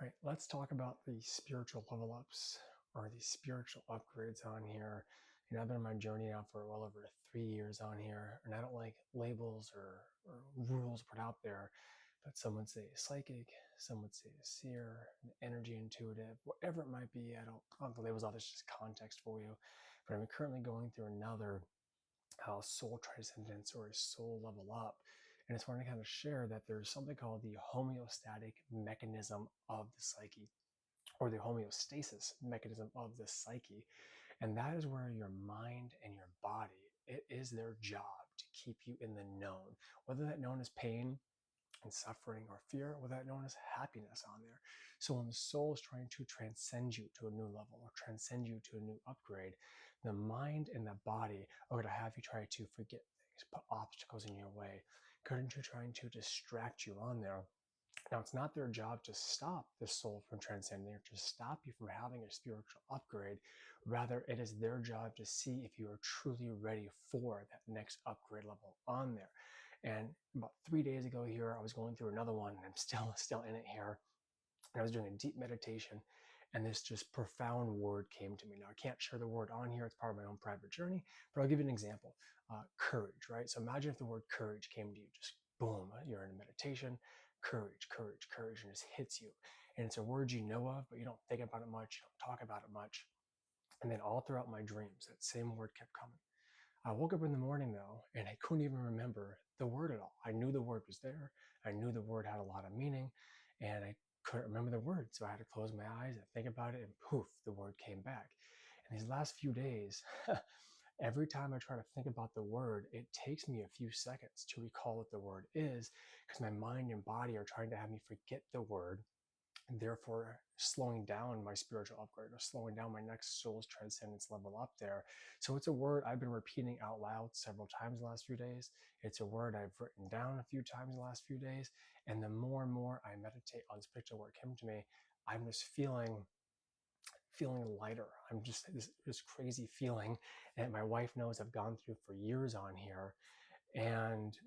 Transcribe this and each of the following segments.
All right, let's talk about the spiritual level ups or the spiritual upgrades on here. I've been on my journey now for well over 3 years on here, and I don't like labels or rules put out there, but some would say psychic, some would say a seer, an energy intuitive, whatever it might be. I don't have the labels out, it's just context for you. But I'm currently going through another soul transcendence or a soul level up. And it's wanting to kind of share that there's something called the homeostatic mechanism of the psyche, or the homeostasis mechanism of the psyche. And that is where your mind and your body, it is their job to keep you in the known, whether that known as pain and suffering or fear, or that known as happiness on there. So when the soul is trying to transcend you to a new level or transcend you to a new upgrade, the mind and the body are going to have you try to forget things, put obstacles in your way, going to trying to distract you on there. Now, it's not their job to stop the soul from transcending or to stop you from having a spiritual upgrade. Rather, it is their job to see if you are truly ready for that next upgrade level on there. And about 3 days ago here, I was going through another one, and I'm still in it here. And I was doing a deep meditation, and this just profound word came to me. Now, I can't share the word on here. It's part of my own private journey, but I'll give you an example. Courage, right? So imagine if the word courage came to you, just boom, you're in a meditation, courage, courage, courage, and just hits you. And it's a word you know of, but you don't think about it much, you don't talk about it much. And then all throughout my dreams, that same word kept coming. I woke up in the morning though, and I couldn't even remember the word at all. I knew the word was there. I knew the word had a lot of meaning, and I couldn't remember the word. So I had to close my eyes and think about it, and poof, the word came back. And these last few days, every time I try to think about the word, it takes me a few seconds to recall what the word is, because my mind and body are trying to have me forget the word, and therefore slowing down my spiritual upgrade or slowing down my next soul's transcendence level up there. So it's a word I've been repeating out loud several times the last few days. It's a word I've written down a few times the last few days. And the more and more I meditate on spiritual word came to me, I'm just feeling lighter. I'm just this crazy feeling. And my wife knows I've gone through for years on here. And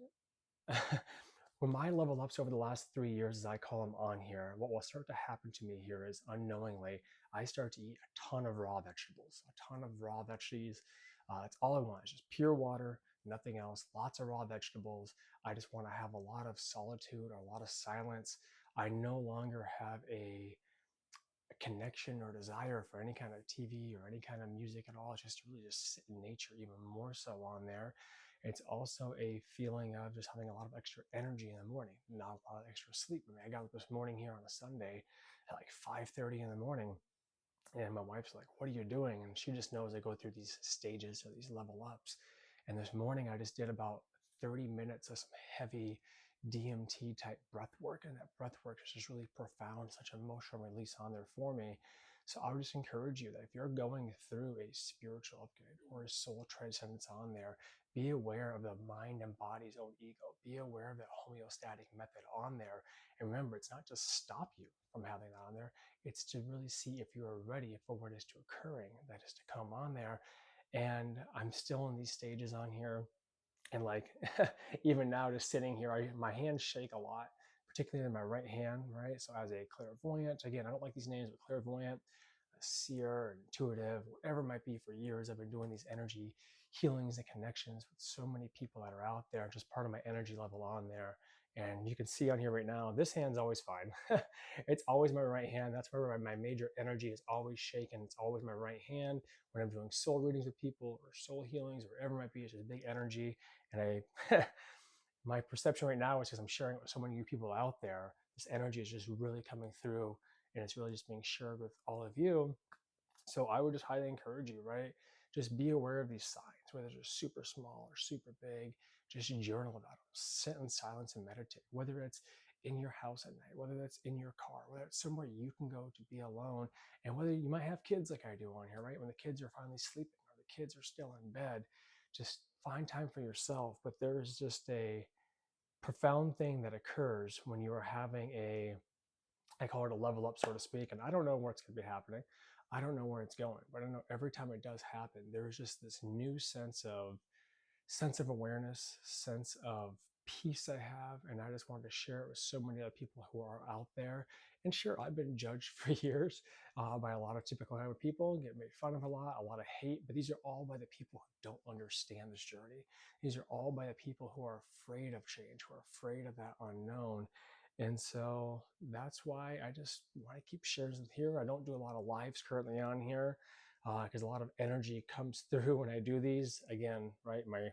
when my level ups over the last 3 years, as I call them on here, what will start to happen to me here is unknowingly, I start to eat a ton of raw vegetables, a ton of raw veggies. It's all I want. It's just pure water, nothing else, lots of raw vegetables. I just want to have a lot of solitude or a lot of silence. I no longer have a connection or desire for any kind of TV or any kind of music at all. It's just to really just sit in nature even more so on there. It's also a feeling of just having a lot of extra energy in the morning, not a lot of extra sleep. I mean, I got up this morning here on a Sunday at like 5:30 in the morning, and my wife's like, "What are you doing?" And she just knows I go through these stages or these level ups. And this morning I just did about 30 minutes of some heavy DMT type breath work. And that breath work is just really profound, such emotional release on there for me. So I would just encourage you that if you're going through a spiritual upgrade or a soul transcendence on there, be aware of the mind and body's own ego. Be aware of that homeostatic method on there. And remember, it's not just stop you from having that on there. It's to really see if you are ready for what is to occurring, that is to come on there. And I'm still in these stages on here. And like, even now, just sitting here, my hands shake a lot, particularly in my right hand, right? So as a clairvoyant, again, I don't like these names, but clairvoyant, a seer, intuitive, whatever it might be, for years, I've been doing these energy healings and connections with so many people that are out there, just part of my energy level on there. And you can see on here right now, this hand's always fine. It's always my right hand. That's where my major energy is always shaken. It's always my right hand. When I'm doing soul readings with people or soul healings or whatever it might be, it's just big energy. And my perception right now is, because I'm sharing it with so many new people out there, this energy is just really coming through, and it's really just being shared with all of you. So I would just highly encourage you, right? Just be aware of these signs, whether they're super small or super big. Just journal about them. Sit in silence and meditate, whether it's in your house at night, whether that's in your car, whether it's somewhere you can go to be alone, and whether you might have kids like I do on here, right? When the kids are finally sleeping or the kids are still in bed, just find time for yourself. But there's just a profound thing that occurs when you are having I call it a level up, so to speak. And I don't know where it's going to be happening. I don't know where it's going, but I know every time it does happen, there's just this new sense of awareness, sense of peace I have, and I just wanted to share it with so many other people who are out there. And sure, I've been judged for years by a lot of typical Hollywood people, get made fun of a lot of hate, but these are all by the people who don't understand this journey. These are all by the people who are afraid of change, who are afraid of that unknown. And so that's why I just want to keep sharing them here. I don't do a lot of lives currently on here because a lot of energy comes through when I do these. Again, right, my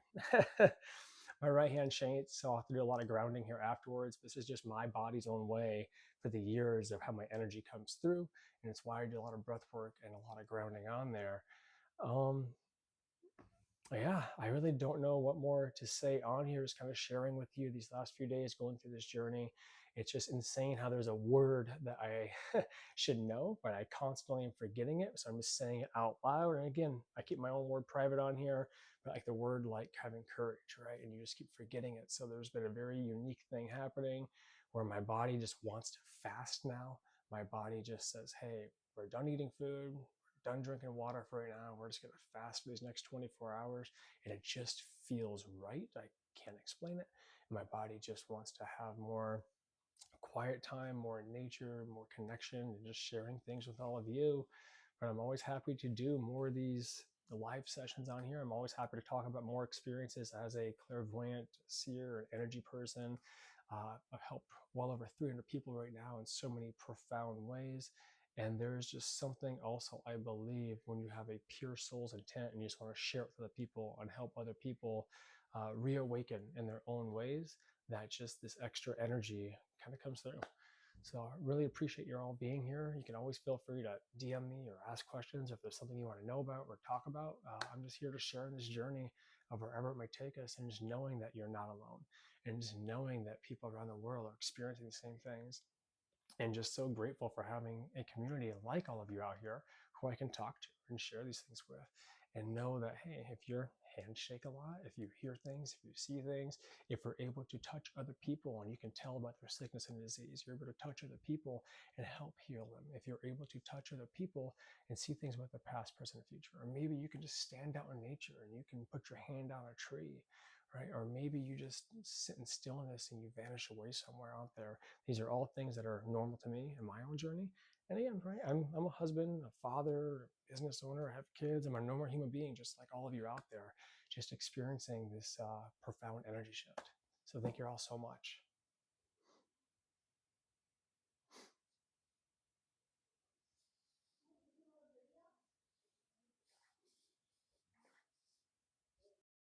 my right hand shakes, so I'll have to do a lot of grounding here afterwards. This is just my body's own way for the years of how my energy comes through, and it's why I do a lot of breath work and a lot of grounding on there. Um, yeah, I really don't know what more to say on here. Just kind of sharing with you these last few days going through this journey. It's just insane how there's a word that I should know, but I constantly am forgetting it. So I'm just saying it out loud. And again, I keep my own word private on here, but like the word like having courage, right? And you just keep forgetting it. So there's been a very unique thing happening where my body just wants to fast now. My body just says, hey, we're done eating food, done drinking water for right now. We're just going to fast for these next 24 hours. And it just feels right. I can't explain it. And my body just wants to have more quiet time, more nature, more connection, and just sharing things with all of you. But I'm always happy to do more of these live sessions on here. I'm always happy to talk about more experiences as a clairvoyant, seer, and energy person. I've helped well over 300 people right now in so many profound ways. And there's just something also, I believe, when you have a pure soul's intent and you just want to share it with other people and help other people reawaken in their own ways, that just this extra energy kind of comes through. So I really appreciate you all being here. You can always feel free to DM me or ask questions if there's something you want to know about or talk about. I'm just here to share this journey of wherever it might take us, and just knowing that you're not alone, and just knowing that people around the world are experiencing the same things, and just so grateful for having a community like all of you out here who I can talk to and share these things with, and know that, hey, if your hands shake a lot, if you hear things, if you see things, if you're able to touch other people and you can tell about their sickness and disease, you're able to touch other people and help heal them. If you're able to touch other people and see things about their past, present, and future, or maybe you can just stand out in nature and you can put your hand on a tree, right? Or maybe you just sit in stillness and you vanish away somewhere out there. These are all things that are normal to me in my own journey. And again, right, I'm a husband, a father, a business owner, I have kids. I'm a normal human being, just like all of you out there, just experiencing this profound energy shift. So thank you all so much.